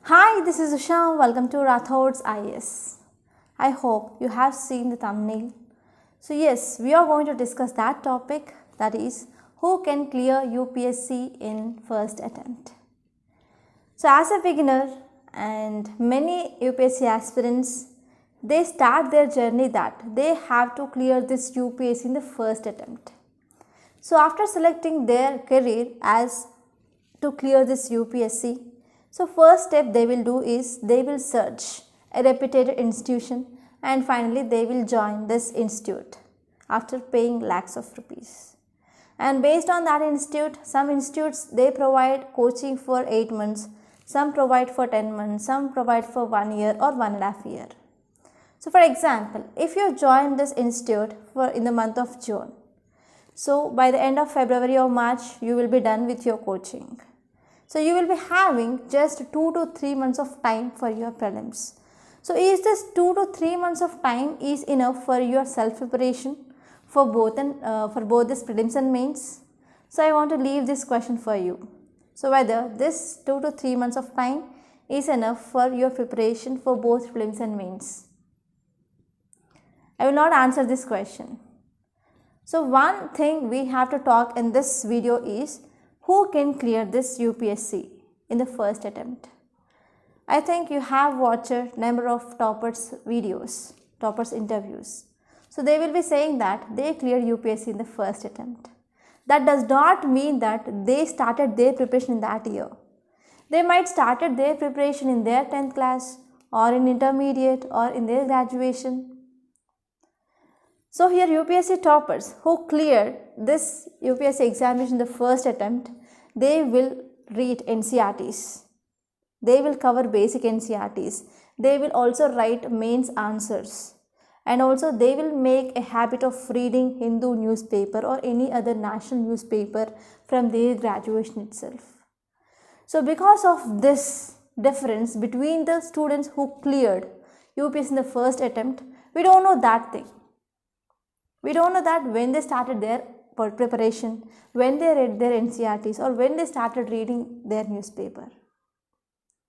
Hi, this is Usha. Welcome to Rathod's IAS. I hope you have seen the thumbnail. So yes, we are going to discuss that topic, that is who can clear UPSC in first attempt. So as a beginner and many UPSC aspirants, they start their journey that they have to clear this UPSC in the first attempt. So after selecting their career as to clear this UPSC, so first step they will do is they will search a reputed institution and finally they will join this institute after paying lakhs of rupees. And based on that institute, some institutes they provide coaching for 8 months, some provide for 10 months, some provide for 1 year or 1.5 years. So for example, if you join this institute for in the month of June, so by the end of February or March, you will be done with your coaching. So you will be having just 2 to 3 months of time for your prelims. So is this 2 to 3 months of time is enough for your self preparation for both this prelims and mains? So I want to leave this question for you. So whether this 2 to 3 months of time is enough for your preparation for both prelims and mains? I will not answer this question. So one thing we have to talk in this video is who can clear this UPSC in the first attempt. I think you have watched a number of toppers videos, toppers interviews. So they will be saying that they cleared UPSC in the first attempt. That does not mean that they started their preparation in that year. They might started their preparation in their 10th class or in intermediate or in their graduation. So here UPSC toppers who cleared this UPSC examination in the first attempt, they will read NCERTs. They will cover basic NCERTs. They will also write mains answers. And also they will make a habit of reading Hindu newspaper or any other national newspaper from their graduation itself. So because of this difference between the students who cleared UPSC in the first attempt, we don't know that thing. We don't know that when they started their preparation, when they read their NCERTs or when they started reading their newspaper.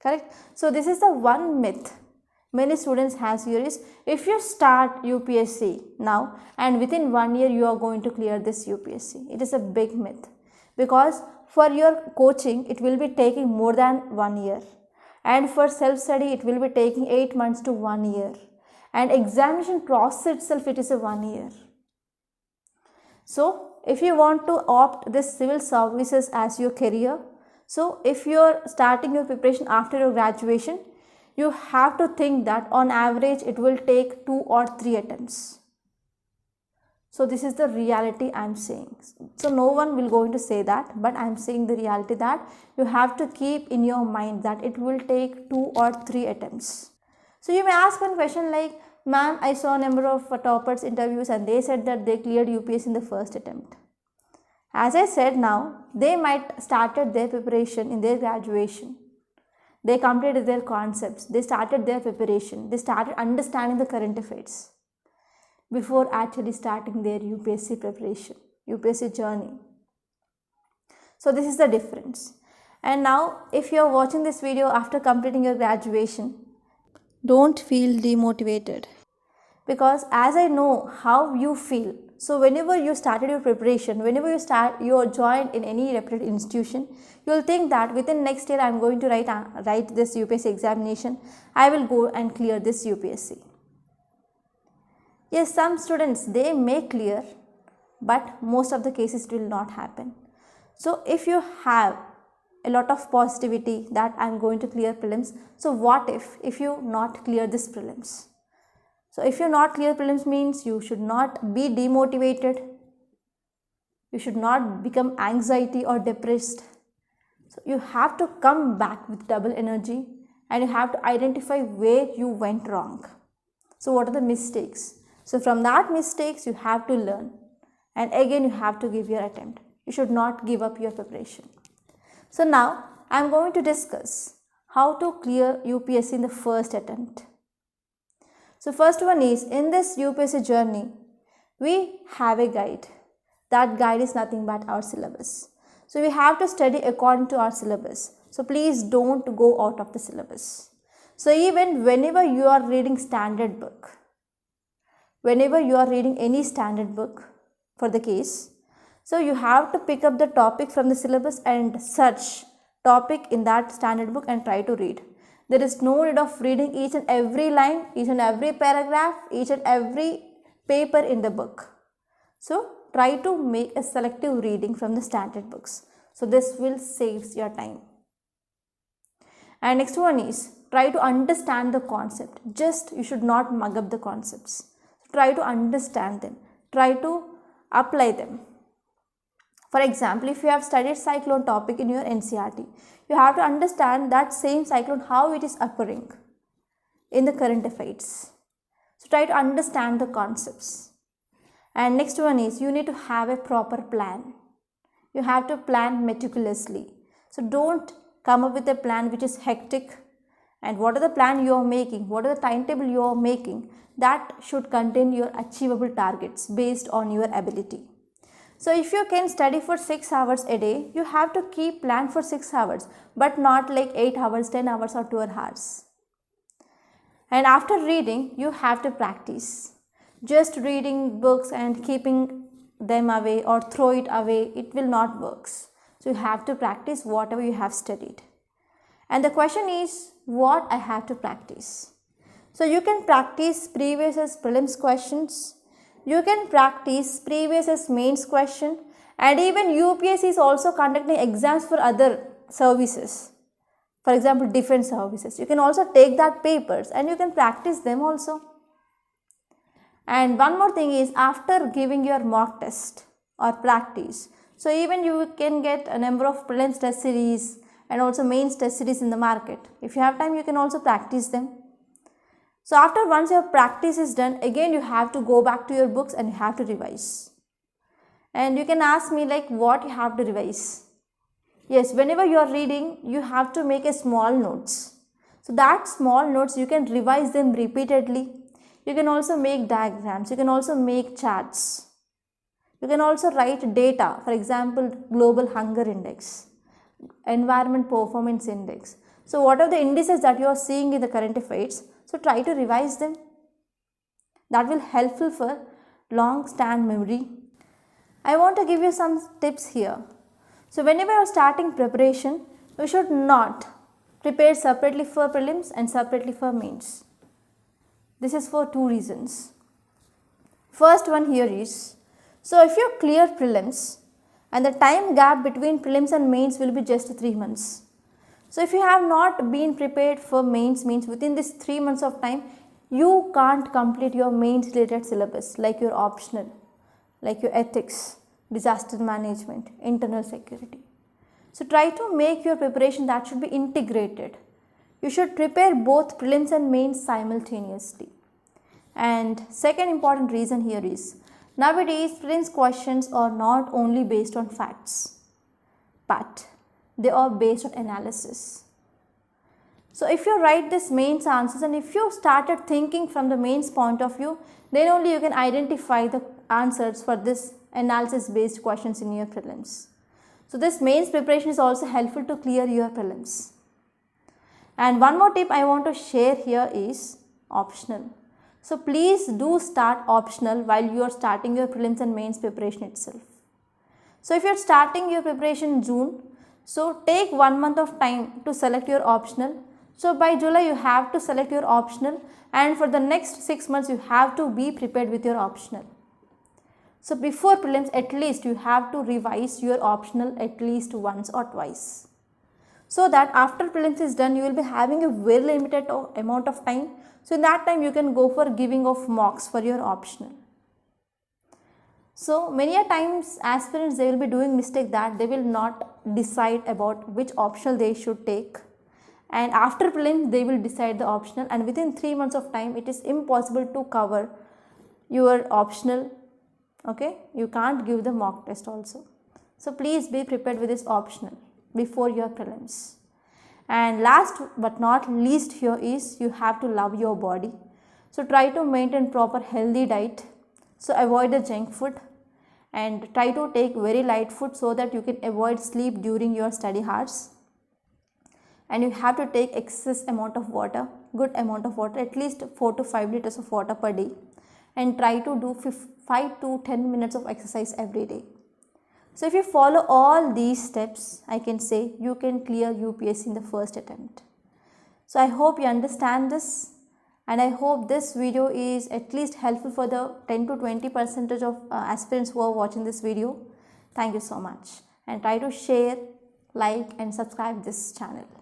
Correct? So this is the one myth many students has here is if you start UPSC now and within 1 year you are going to clear this UPSC. It is a big myth because for your coaching it will be taking more than 1 year and for self-study it will be taking 8 months to 1 year and examination process itself it is a 1 year. So if you want to opt this civil services as your career, so if you are starting your preparation after your graduation, you have to think that on average it will take 2 or 3 attempts. So this is the reality I am saying. So no one will going to say that, but I am saying the reality that you have to keep in your mind that it will take 2 or 3 attempts. So you may ask one question like, ma'am, I saw a number of toppers interviews and they said that they cleared UPSC in the first attempt. As I said now, they might started their preparation in their graduation. They completed their concepts, they started their preparation, they started understanding the current affairs before actually starting their UPSC preparation, UPSC journey. So this is the difference. And now if you are watching this video after completing your graduation, don't feel demotivated because as I know how you feel. So whenever you started your preparation, whenever you are joined in any reputed institution, you will think that within next year I am going to write this UPSC examination. I will go and clear this UPSC. Yes, some students they may clear, but most of the cases it will not happen. So if you have a lot of positivity that I am going to clear prelims, so what if you not clear this prelims? So if you not clear prelims means you should not be demotivated, you should not become anxiety or depressed. So you have to come back with double energy and you have to identify where you went wrong. So what are the mistakes? So from that mistakes you have to learn and again you have to give your attempt. You should not give up your preparation. So now I am going to discuss how to clear UPSC in the first attempt. So first one is, in this UPSC journey, we have a guide. That guide is nothing but our syllabus. So we have to study according to our syllabus. So please don't go out of the syllabus. So even whenever you are reading standard book, whenever you are reading any standard book for the case, so you have to pick up the topic from the syllabus and search topic in that standard book and try to read. There is no need of reading each and every line, each and every paragraph, each and every paper in the book. So try to make a selective reading from the standard books. So this will save your time. And next one is try to understand the concept. Just you should not mug up the concepts. Try to understand them. Try to apply them. For example, if you have studied cyclone topic in your NCERT, you have to understand that same cyclone, how it is occurring in the current affairs. So try to understand the concepts. And next one is you need to have a proper plan. You have to plan meticulously. So don't come up with a plan which is hectic, and what are the plan you are making, what are the timetable you are making, that should contain your achievable targets based on your ability. So if you can study for 6 hours a day, you have to keep plan for 6 hours, but not like 8 hours, 10 hours or 12 hours. And after reading, you have to practice. Just reading books and keeping them away or throw it away, it will not work. So you have to practice whatever you have studied. And the question is, what I have to practice? So you can practice previous as prelims questions, you can practice previous as mains question, and even UPSC is also conducting exams for other services. For example, defense services. You can also take that papers and you can practice them also. And one more thing is, after giving your mock test or practice, so even you can get a number of prelims test series and also mains test series in the market. If you have time, you can also practice them. So after once your practice is done, again you have to go back to your books and you have to revise. And you can ask me like what you have to revise. Yes, whenever you are reading, you have to make a small notes. So that small notes, you can revise them repeatedly. You can also make diagrams, you can also make charts. You can also write data, for example, global hunger index, environment performance index. So what are the indices that you are seeing in the current affairs? So try to revise them. That will helpful for long stand memory. I want to give you some tips here. So whenever you are starting preparation, you should not prepare separately for prelims and separately for mains. This is for two reasons. First one here is, so if you clear prelims and the time gap between prelims and mains will be just 3 months. So if you have not been prepared for mains, means within this 3 months of time, you can't complete your mains related syllabus like your optional, like your ethics, disaster management, internal security. So try to make your preparation that should be integrated. You should prepare both prelims and mains simultaneously. And second important reason here is, nowadays prelims questions are not only based on facts, but they are based on analysis. So if you write this mains answers and if you started thinking from the mains point of view, then only you can identify the answers for this analysis based questions in your prelims. So this mains preparation is also helpful to clear your prelims. And one more tip I want to share here is optional. So please do start optional while you are starting your prelims and mains preparation itself. So if you are starting your preparation in June, so take 1 month of time to select your optional. So by July you have to select your optional, and for the next 6 months you have to be prepared with your optional. So before prelims at least you have to revise your optional at least once or twice. So that after prelims is done, you will be having a very limited amount of time. So in that time you can go for giving of mocks for your optional. So many a times aspirants, they will be doing mistake that they will not decide about which optional they should take, and after prelims they will decide the optional, and within 3 months of time it is impossible to cover your optional. Okay, you can't give the mock test also. So please be prepared with this optional before your prelims. And last but not least here is, you have to love your body. So try to maintain proper healthy diet. So avoid the junk food and try to take very light food so that you can avoid sleep during your study hours. and you have to take excess amount of water, good amount of water, at least 4 to 5 liters of water per day, and try to do 5 to 10 minutes of exercise every day. So if you follow all these steps, I can say you can clear UPSC in the first attempt. So I hope you understand this, and I hope this video is at least helpful for the 10 to 20% of aspirants who are watching this video. Thank you so much, and try to share, like and subscribe this channel.